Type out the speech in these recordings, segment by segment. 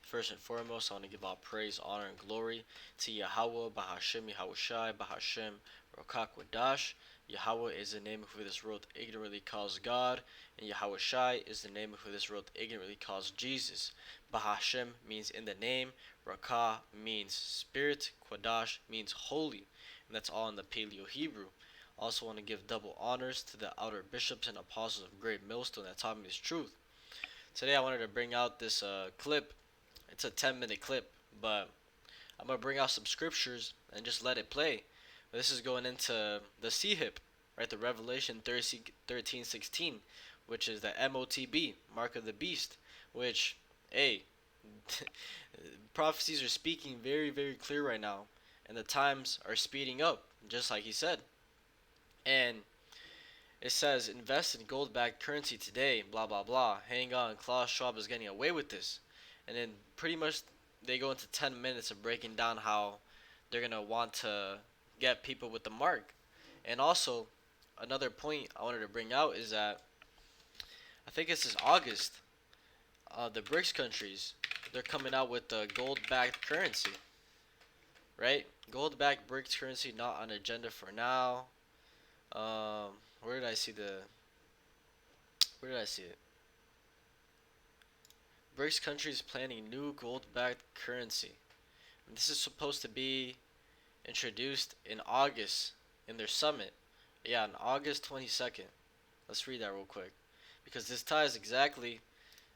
first and foremost, I want to give all praise, honor, and glory to Yahweh, Bahashem, Yahushai, Bahashem, Rokak Wadash. Yahweh is the name of who this world ignorantly calls God, and Yahushai is the name of who this world ignorantly calls Jesus. Bahashem means in the name, Rakah means spirit, Quadash means holy, and that's all in the Paleo Hebrew. Also want to give double honors to the outer bishops and apostles of Great Millstone that taught me this truth. Today I wanted to bring out this clip. It's a 10-minute clip, but I'm going to bring out some scriptures and just let it play. This is going into the CHIP, right? The Revelation 13:16, which is the Motb, Mark of the Beast, which, hey, prophecies are speaking very, very clear right now, and the times are speeding up, just like he said. And it says, invest in gold-backed currency today, blah, blah, blah. Hang on, Klaus Schwab is getting away with this. And then pretty much they go into 10 minutes of breaking down how they're going to want to get people with the mark. And also, another point I wanted to bring out is that I think it's this August, the BRICS countries, they're coming out with the gold-backed currency, right? Gold-backed BRICS currency not on agenda for now. Where did I see it? BRICS countries planning new gold-backed currency. And this is supposed to be introduced in August in their summit. Yeah, on August 22nd. Let's read that real quick, because this ties exactly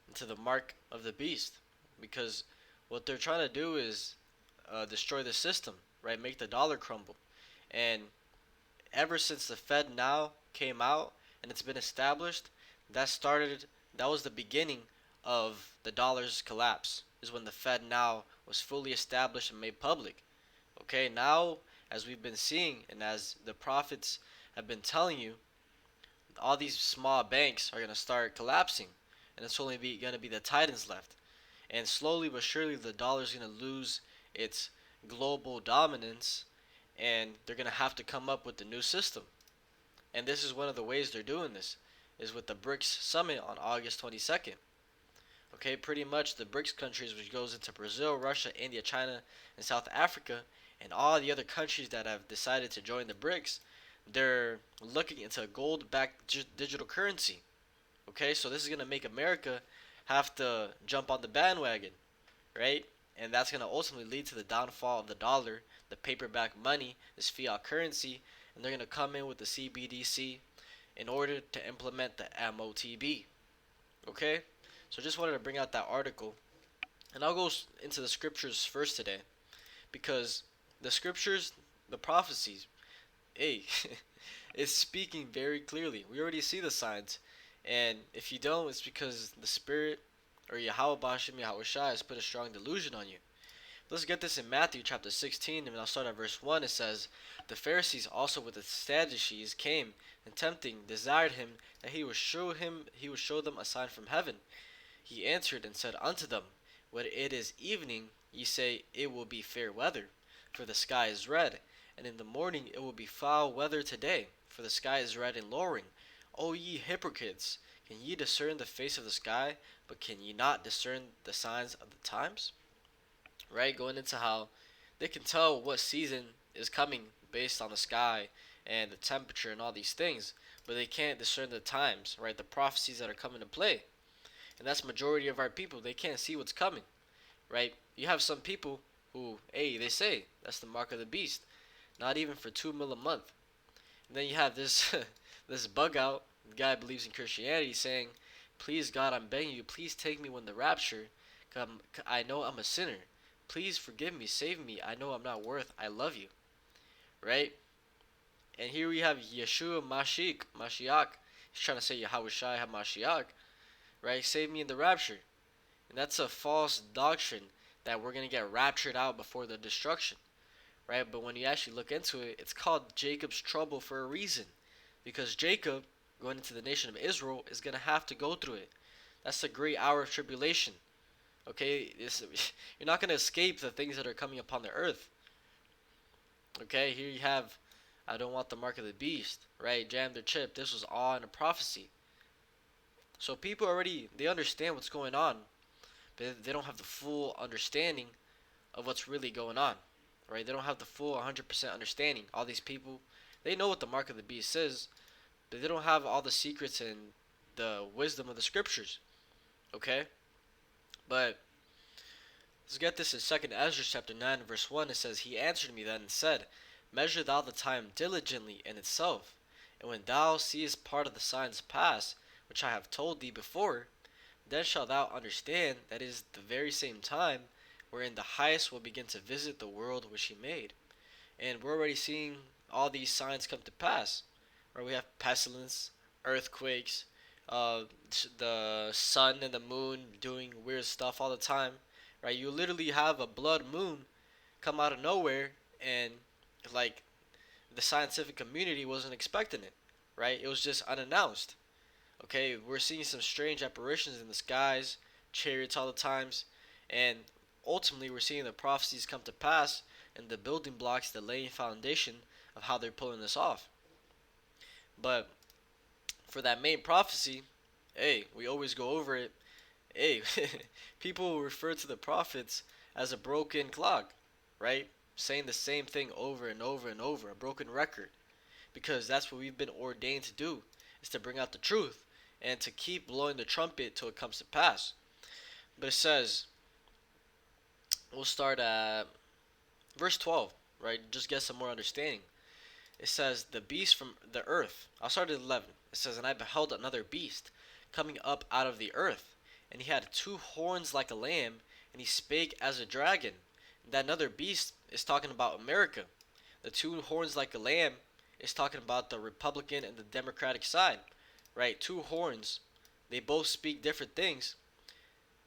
into the mark of the beast. Because what they're trying to do is destroy the system, right? Make the dollar crumble. And ever since the Fed now came out and it's been established, that was the beginning of the dollar's collapse, is when the Fed now was fully established and made public. Okay, now as we've been seeing and as the prophets have been telling you, all these small banks are going to start collapsing, and it's only going to be the titans left. And slowly but surely the dollar is going to lose its global dominance, and they're going to have to come up with a new system. And this is one of the ways they're doing this, is with the BRICS summit on August 22nd. Okay, pretty much the BRICS countries, which goes into Brazil, Russia, India, China, and South Africa, and all the other countries that have decided to join the BRICS, they're looking into a gold-backed digital currency. Okay, so this is going to make America have to jump on the bandwagon, right? And that's going to ultimately lead to the downfall of the dollar, the paperback money, this fiat currency, and they're going to come in with the Cbdc in order to implement the Motb. Okay? So just wanted to bring out that article. And I'll go into the scriptures first today, because the scriptures, the prophecies, hey, it's speaking very clearly. We already see the signs. And if you don't, it's because the Spirit, or Yahweh Bashim Yahushai, has put a strong delusion on you. Let's get this in Matthew chapter 16, and I'll start at verse 1. It says, the Pharisees also with the Sadducees came, and tempting desired him that he would show them a sign from heaven. He answered and said unto them, when it is evening, ye say, it will be fair weather, for the sky is red, and in the morning it will be foul weather today, for the sky is red and lowering. O ye hypocrites, can ye discern the face of the sky, but can ye not discern the signs of the times? Right, going into how they can tell what season is coming based on the sky and the temperature and all these things, but they can't discern the times, right? The prophecies that are coming to play. And that's majority of our people. They can't see what's coming, right? You have some people who, hey, they say that's the mark of the beast, not even for 2 mil a month. And then you have this this bug out guy believes in Christianity, saying, please God, I'm begging you, please take me when the rapture, 'cause I know I'm a sinner. Please forgive me, save me. I know I'm not worth. I love you, right? And here we have Yeshua Mashiach. He's trying to say Yahushai HaMashiach, right? Save me in the rapture. And that's a false doctrine that we're going to get raptured out before the destruction, right? But when you actually look into it, it's called Jacob's trouble for a reason. Because Jacob, going into the nation of Israel, is going to have to go through it. That's the great hour of tribulation. Okay, you're not going to escape the things that are coming upon the earth. Okay, here you have, I don't want the mark of the beast, right? Jam their chip. This was all in a prophecy. So people already, they understand what's going on. but they don't have the full understanding of what's really going on, right? They don't have the full 100% understanding. All these people, they know what the mark of the beast is, but they don't have all the secrets and the wisdom of the scriptures, okay? But let's get this in 2nd Ezra chapter 9 verse 1. It says, He answered me then and said, Measure thou the time diligently in itself, and when thou seest part of the signs pass, which I have told thee before, then shalt thou understand that it is the very same time wherein the highest will begin to visit the world which he made. And we're already seeing all these signs come to pass. Right? We have pestilence, earthquakes, uh, the sun and the moon doing weird stuff all the time. Right? You literally have a blood moon come out of nowhere, and like the scientific community wasn't expecting it. Right? It was just unannounced. Okay, we're seeing some strange apparitions in the skies, chariots all the times, and ultimately we're seeing the prophecies come to pass and the building blocks, the laying foundation of how they're pulling this off. But for that main prophecy, hey, we always go over it. Hey, people refer to the prophets as a broken clock, right? Saying the same thing over and over and over, a broken record, because that's what we've been ordained to do, is to bring out the truth and to keep blowing the trumpet till it comes to pass. But it says, we'll start at verse 12, right? Just get some more understanding. It says, the beast from the earth. I'll start at 11. It says, And I beheld another beast coming up out of the earth, and he had 2 horns like a lamb, and he spake as a dragon. That another beast is talking about America. The 2 horns like a lamb is talking about the Republican and the Democratic side, right? 2 horns. They both speak different things,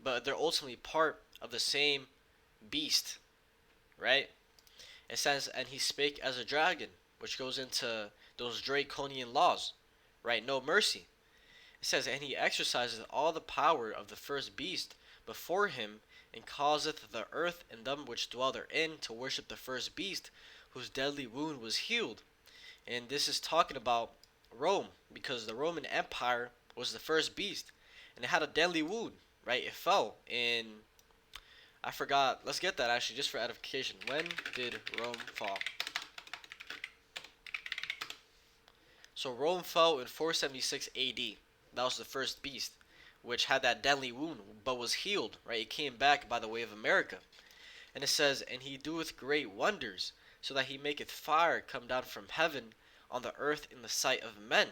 but they're ultimately part of the same beast, right? It says, and he spake as a dragon, which goes into those draconian laws, right? No mercy. It says, and he exerciseth all the power of the first beast before him, and causeth the earth and them which dwell therein to worship the first beast, whose deadly wound was healed. And this is talking about Rome, because the Roman Empire was the first beast, and it had a deadly wound, right? It fell in, I forgot, let's get that actually, just for edification. When did Rome fall? So Rome fell in 476 AD. That was the first beast, which had that deadly wound, but was healed, right? It came back by the way of America. And it says, And he doeth great wonders, so that he maketh fire come down from heaven on the earth in the sight of men,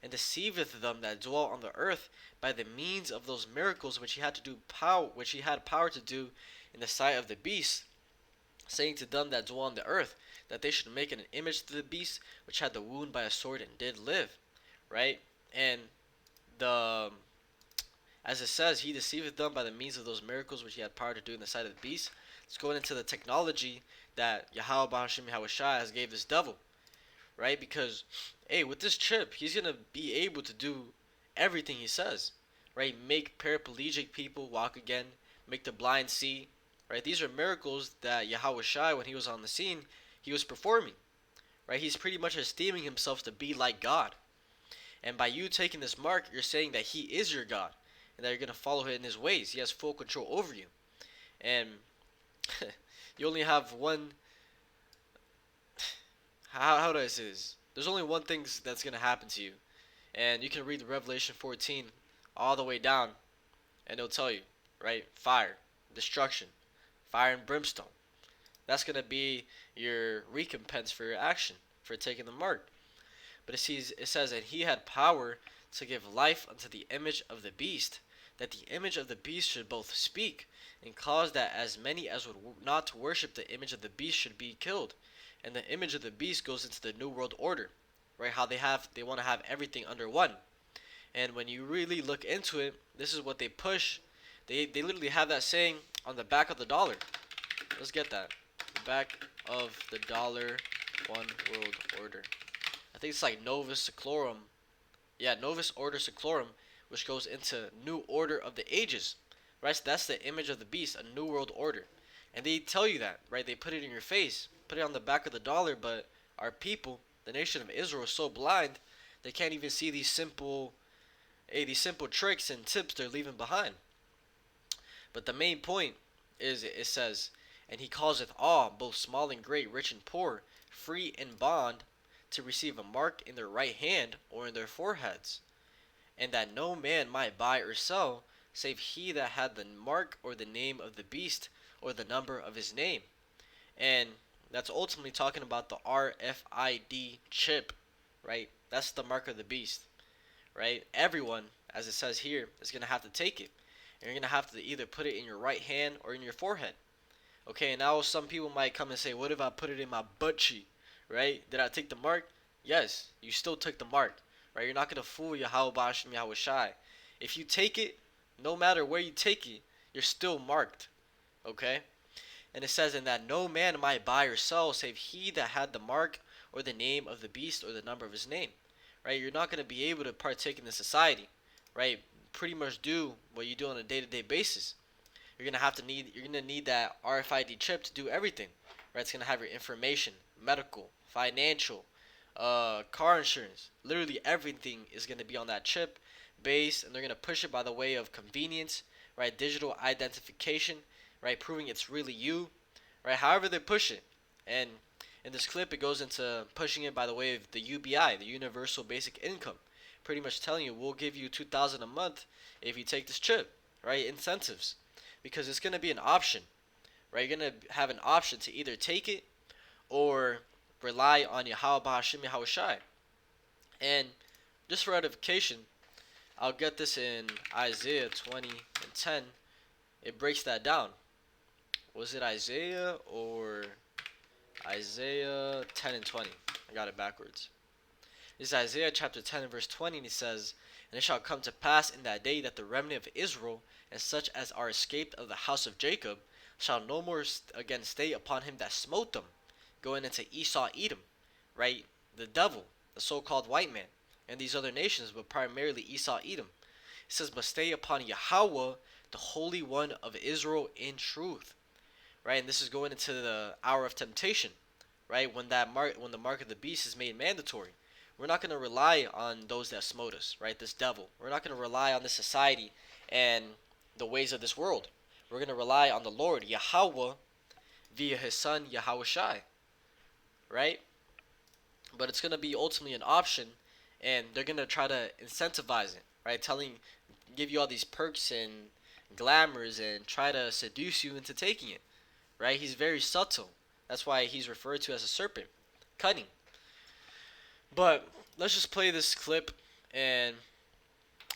and deceiveth them that dwell on the earth by the means of those miracles which he had power to do in the sight of the beast, saying to them that dwell on the earth that they should make an image to the beast which had the wound by a sword and did live, right? And the as it says, he deceiveth them by the means of those miracles which he had power to do in the sight of the beast. It's going into the technology that Yahweh Bahashim Yahushua has gave this devil, right? Because, hey, with this chip, he's going to be able to do everything he says, right? Make paraplegic people walk again, make the blind see, right? These are miracles that Yahushua, when he was on the scene, he was performing, right? He's pretty much esteeming himself to be like God. And by you taking this mark, you're saying that he is your God, and that you're going to follow him in his ways. He has full control over you. And you only have one, how do I say this? There's only one thing that's going to happen to you. And you can read Revelation 14 all the way down, and it'll tell you, right? Fire, destruction, fire and brimstone. That's going to be your recompense for your action, for taking the mark. But it says, And he had power to give life unto the image of the beast, that the image of the beast should both speak, and cause that as many as would not worship the image of the beast should be killed. And the image of the beast goes into the New World Order, right? How they want to have everything under one. And when you really look into it, this is what they push. They literally have that saying on the back of the dollar. Let's get that. The back of the dollar, one world order. I think it's like Novus Seclorum. Yeah, Novus Order Seclorum, which goes into New Order of the Ages. Right? So that's the image of the beast, a New World Order. And they tell you that, right? They put it in your face, put it on the back of the dollar, but our people, the nation of Israel, is so blind, they can't even see these simple tricks and tips they're leaving behind. But the main point is it says, and he causeth all, both small and great, rich and poor, free and bond, to receive a mark in their right hand or in their foreheads, and that no man might buy or sell, save he that had the mark or the name of the beast or the number of his name. And that's ultimately talking about the RFID chip, right? That's the mark of the beast, right? Everyone, as it says here, is going to have to take it. And you're going to have to either put it in your right hand or in your forehead. Okay, and now some people might come and say, what if I put it in my butt cheek, right? Did I take the mark? Yes, you still took the mark, right? You're not going to fool Yahweh Ba'ashem Yahweh Shai. If you take it, no matter where you take it, you're still marked, okay? And it says, in that no man might buy or sell, save he that had the mark or the name of the beast or the number of his name, right? You're not going to be able to partake in the society, right? Pretty much do what you do on a day-to-day basis. You're gonna need that RFID chip to do everything, right? It's gonna have your information, medical, financial, car insurance. Literally everything is gonna be on that chip base, and they're gonna push it by the way of convenience, right? Digital identification, right? Proving it's really you, right? However they push it, and in this clip it goes into pushing it by the way of the UBI, the Universal Basic Income, pretty much telling you we'll give you $2,000 a month if you take this chip, right? Incentives. Because it's going to be an option, right? You're going to have an option to either take it or rely on Yahweh Ba'ashem Yahweh Shai. And just for edification, I'll get this in Isaiah 20 and 10. It breaks that down. Was it Isaiah or Isaiah 10 and 20? I got it backwards. This is Isaiah chapter 10 and verse 20, and it says, and it shall come to pass in that day that the remnant of Israel, and such as are escaped of the house of Jacob, shall no more again stay upon him that smote them, going into Esau Edom, right? The devil, the so-called white man, and these other nations, but primarily Esau Edom. It says, but stay upon Yahweh, the Holy One of Israel, in truth, right? And this is going into the hour of temptation, right? When the mark of the beast is made mandatory. We're not going to rely on those that smote us, right? This devil. We're not going to rely on this society and the ways of this world. We're going to rely on the Lord, Yahweh, via his son, Yahweh Shai, right? But it's going to be ultimately an option, and they're going to try to incentivize it, right? Give you all these perks and glamours and try to seduce you into taking it, right? He's very subtle. That's why he's referred to as a serpent, cunning. But let's just play this clip, and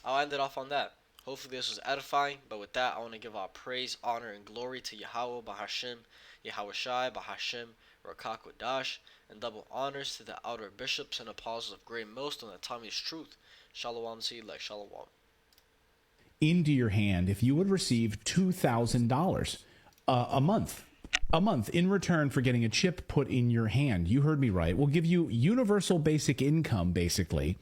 I'll end it off on that. Hopefully this was edifying, but with that, I want to give all praise, honor, and glory to Yahweh Ba'ashem, Yahweh Shai, Ba'ashem, Rakak Wadash, and double honors to the outer bishops and apostles of great most on the Tommy's truth. Shalom to you, like Shalom. Into your hand if you would receive $2,000 a month. A month in return for getting a chip put in your hand. You heard me right. We'll give you universal basic income, basically.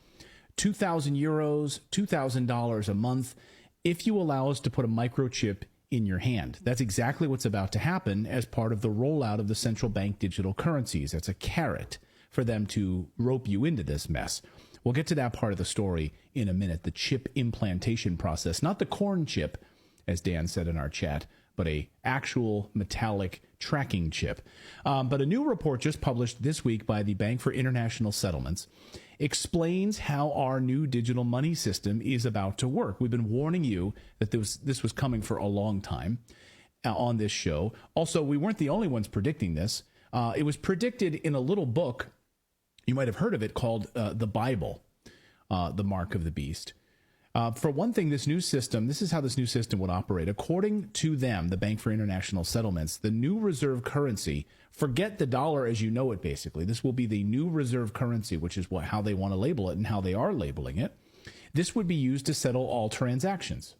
2,000 euros, $2,000 a month, if you allow us to put a microchip in your hand. That's exactly what's about to happen as part of the rollout of the central bank digital currencies. That's a carrot for them to rope you into this mess. We'll get to that part of the story in a minute, the chip implantation process. Not the corn chip, as Dan said in our chat, but a actual metallic tracking chip. But a new report just published this week by the Bank for International Settlements explains how our new digital money system is about to work. We've been warning you that this was coming for a long time on this show. Also, we weren't the only ones predicting this. It was predicted in a little book, you might have heard of it, called The Bible, The Mark of the Beast. For one thing, this is how this new system would operate. According to them, the Bank for International Settlements, the new reserve currency, forget the dollar as you know it, basically. This will be the new reserve currency, which is how they want to label it and how they are labeling it. This would be used to settle all transactions.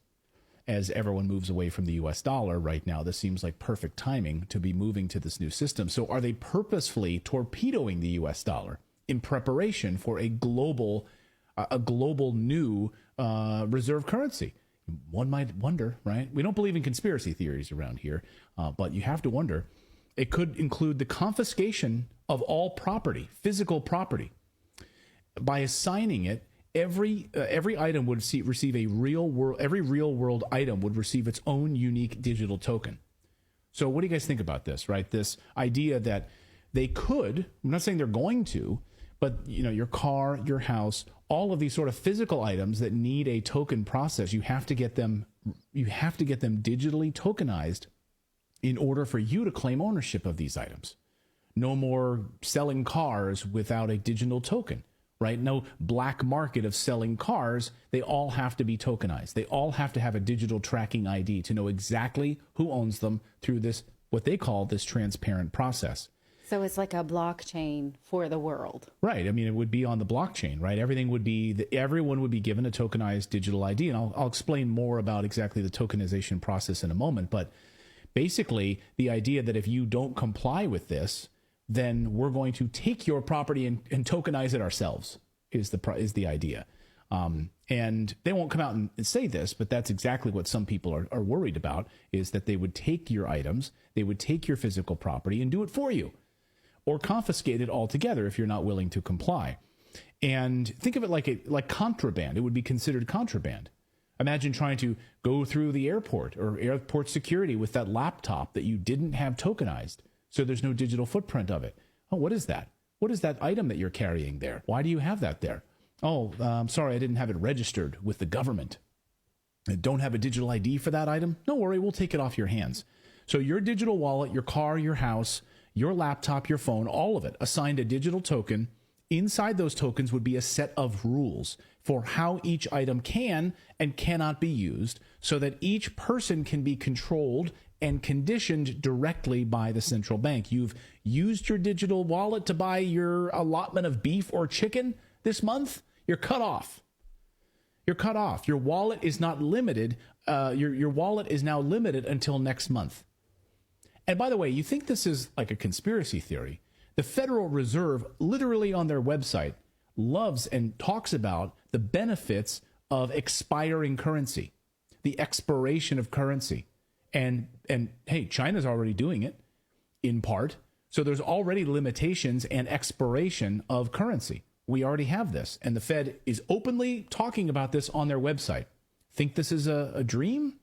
As everyone moves away from the U.S. dollar right now, this seems like perfect timing to be moving to this new system. So are they purposefully torpedoing the U.S. dollar in preparation for a global new reserve currency? One might wonder, right? We don't believe in conspiracy theories around here, but you have to wonder. It could include the confiscation of all property, physical property, by assigning it every item would receive a real world. Every real world item would receive its own unique digital token. So what do you guys think about this? Right, this idea that they could. I'm not saying they're going to, but your car, your house, all of these sort of physical items that need a token process, you have to get them digitally tokenized in order for you to claim ownership of these items. No more selling cars without a digital token, right? No black market of selling cars. They all have to be tokenized. They all have to have a digital tracking ID to know exactly who owns them through this, what they call this transparent process. So it's like a blockchain for the world. Right. I mean, it would be on the blockchain, right? Everything would be, everyone would be given a tokenized digital ID. And I'll explain more about exactly the tokenization process in a moment. But basically, the idea that if you don't comply with this, then we're going to take your property and tokenize it ourselves is the idea. And they won't come out and say this, but that's exactly what some people are worried about, is that they would take your items, they would take your physical property and do it for you, or confiscate it altogether if you're not willing to comply. And think of it like contraband. It would be considered contraband. Imagine trying to go through the airport or airport security with that laptop that you didn't have tokenized, so there's no digital footprint of it. Oh, what is that? What is that item that you're carrying there? Why do you have that there? Oh, I'm sorry, I didn't have it registered with the government. I don't have a digital ID for that item? No worry, we'll take it off your hands. So your digital wallet, your car, your house, your laptop, your phone, all of it assigned a digital token. Inside those tokens would be a set of rules for how each item can and cannot be used, so that each person can be controlled and conditioned directly by the central bank. You've used your digital wallet to buy your allotment of beef or chicken this month, you're cut off. You're cut off. Your wallet is not limited. Your wallet is now limited until next month. And by the way, you think this is like a conspiracy theory. The Federal Reserve, literally on their website, loves and talks about the benefits of expiring currency, the expiration of currency. And hey, China's already doing it in part. So there's already limitations and expiration of currency. We already have this. And the Fed is openly talking about this on their website. Think this is a dream?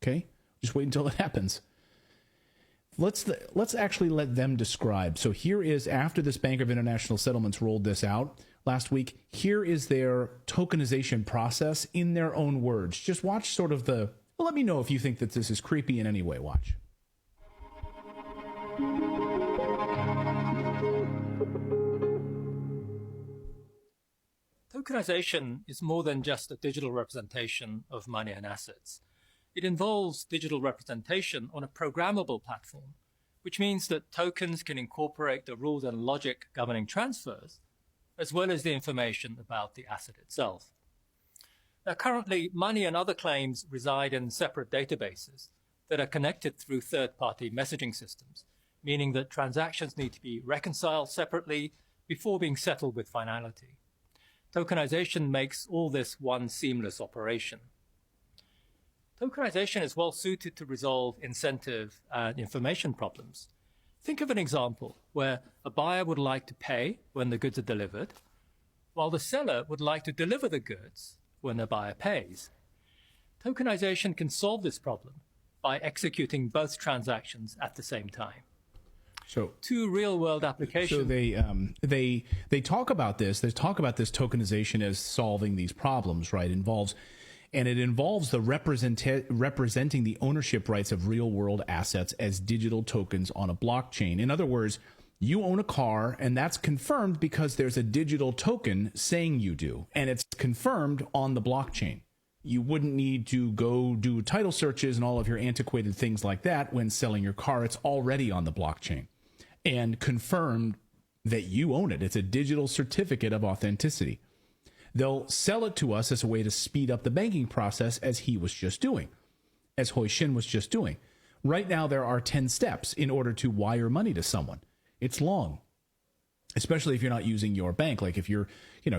Okay, just wait until it happens. Let's actually let them describe. So here is, after this Bank of International Settlements rolled this out last week, here is their tokenization process in their own words. Just watch sort of well, let me know if you think that this is creepy in any way. Watch. Tokenization is more than just a digital representation of money and assets. It involves digital representation on a programmable platform, which means that tokens can incorporate the rules and logic governing transfers, as well as the information about the asset itself. Now, currently, money and other claims reside in separate databases that are connected through third-party messaging systems, meaning that transactions need to be reconciled separately before being settled with finality. Tokenization makes all this one seamless operation. Tokenization is well suited to resolve incentive and information problems. Think of an example where a buyer would like to pay when the goods are delivered, while the seller would like to deliver the goods when the buyer pays. Tokenization can solve this problem by executing both transactions at the same time. So two real-world applications. So they talk about this. They talk about this tokenization as solving these problems, right? It involves the representing the ownership rights of real-world assets as digital tokens on a blockchain. In other words, you own a car, and that's confirmed because there's a digital token saying you do, and it's confirmed on the blockchain. You wouldn't need to go do title searches and all of your antiquated things like that when selling your car. It's already on the blockchain and confirmed that you own it. It's a digital certificate of authenticity. They'll sell it to us as a way to speed up the banking process, as he was just doing, as Hui Xin was just doing. Right now, there are 10 steps in order to wire money to someone. It's long, especially if you're not using your bank. Like if you're,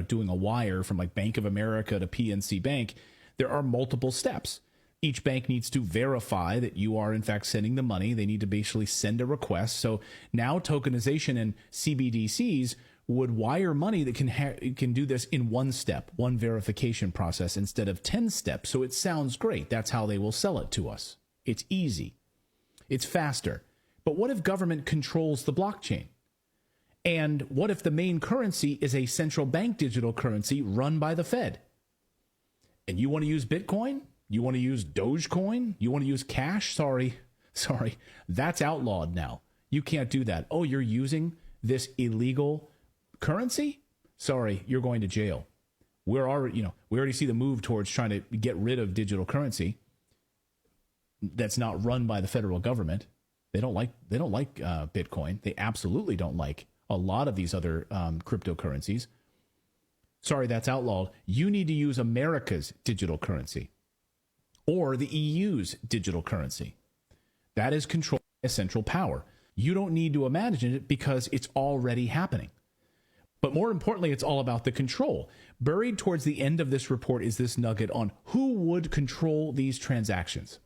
doing a wire from like Bank of America to PNC Bank, there are multiple steps. Each bank needs to verify that you are in fact sending the money. They need to basically send a request. So now tokenization and CBDCs would wire money that can do this in one step, one verification process instead of 10 steps. So it sounds great. That's how they will sell it to us. It's easy. It's faster. But what if government controls the blockchain? And what if the main currency is a central bank digital currency run by the Fed? And you want to use Bitcoin? You want to use Dogecoin? You want to use cash? Sorry. That's outlawed now. You can't do that. Oh, you're using this illegal currency? Sorry, you're going to jail. We already see the move towards trying to get rid of digital currency that's not run by the federal government. They don't like Bitcoin. They absolutely don't like a lot of these other cryptocurrencies. Sorry, that's outlawed. You need to use America's digital currency or the EU's digital currency. That is controlled by a central power. You don't need to imagine it because it's already happening. But more importantly, it's all about the control. Buried towards the end of this report is this nugget on who would control these transactions.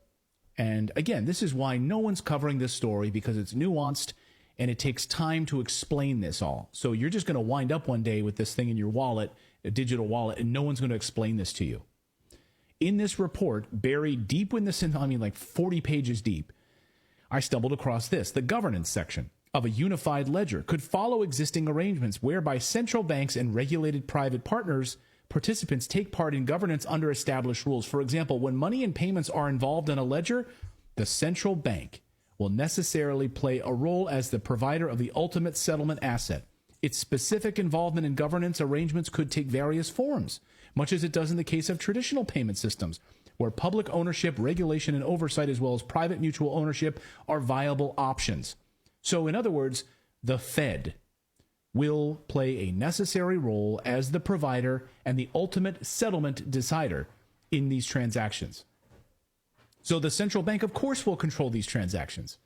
And again, this is why no one's covering this story, because it's nuanced and it takes time to explain this all. So you're just going to wind up one day with this thing in your wallet, a digital wallet, and no one's going to explain this to you. In this report, buried deep in this, like 40 pages deep, I stumbled across this. The governance section of a unified ledger could follow existing arrangements whereby central banks and regulated private participants take part in governance under established rules. For example, when money and payments are involved in a ledger, the central bank will necessarily play a role as the provider of the ultimate settlement asset. Its specific involvement in governance arrangements could take various forms, much as it does in the case of traditional payment systems, where public ownership, regulation, and oversight, as well as private mutual ownership, are viable options. So, in other words, the Fed will play a necessary role as the provider and the ultimate settlement decider in these transactions. So the central bank, of course, will control these transactions.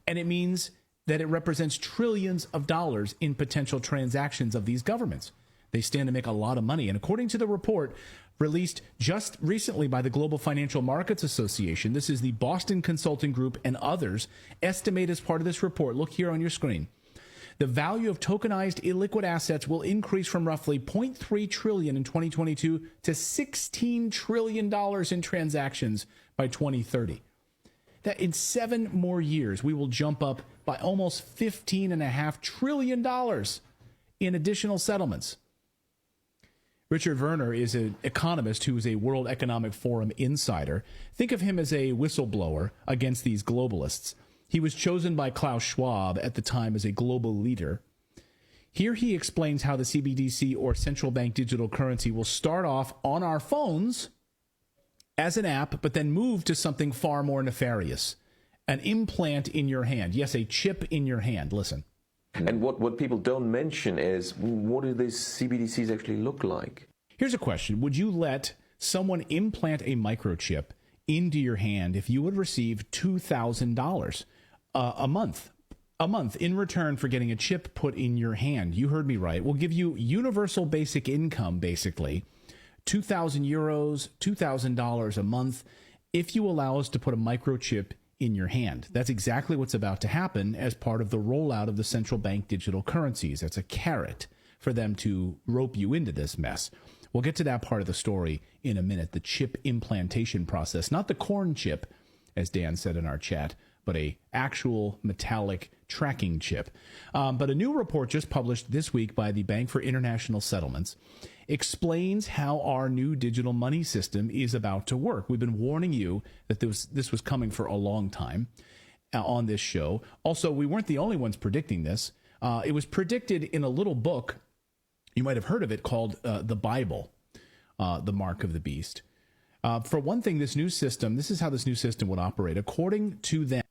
And it means that it represents trillions of dollars in potential transactions of these governments. They stand to make a lot of money. And according to the report released just recently by the Global Financial Markets Association, this is the Boston Consulting Group and others, estimate as part of this report, look here on your screen, the value of tokenized illiquid assets will increase from roughly $0.3 trillion in 2022 to $16 trillion in transactions by 2030. That in 7 more years, we will jump up by almost $15.5 trillion in additional settlements. Richard Werner is an economist who is a World Economic Forum insider. Think of him as a whistleblower against these globalists. He was chosen by Klaus Schwab at the time as a global leader. Here he explains how the CBDC, or central bank digital currency, will start off on our phones as an app, but then move to something far more nefarious. An implant in your hand. Yes, a chip in your hand. Listen. And what people don't mention is, what do these CBDCs actually look like? Here's a question. Would you let someone implant a microchip into your hand if you would receive $2,000 a month in return for getting a chip put in your hand? You heard me right. We'll give you universal basic income, basically, 2,000 euros, $2,000 a month, if you allow us to put a microchip in your hand. That's exactly what's about to happen as part of the rollout of the central bank digital currencies. That's a carrot for them to rope you into this mess. We'll get to that part of the story in a minute, the chip implantation process, not the corn chip, as Dan said in our chat, but a actual metallic tracking chip. But a new report just published this week by the Bank for International Settlements explains how our new digital money system is about to work. We've been warning you that this was coming for a long time on this show. Also, we weren't the only ones predicting this. It was predicted in a little book, you might have heard of it, called The Bible, The Mark of the Beast. For one thing, this is how this new system would operate. According to them,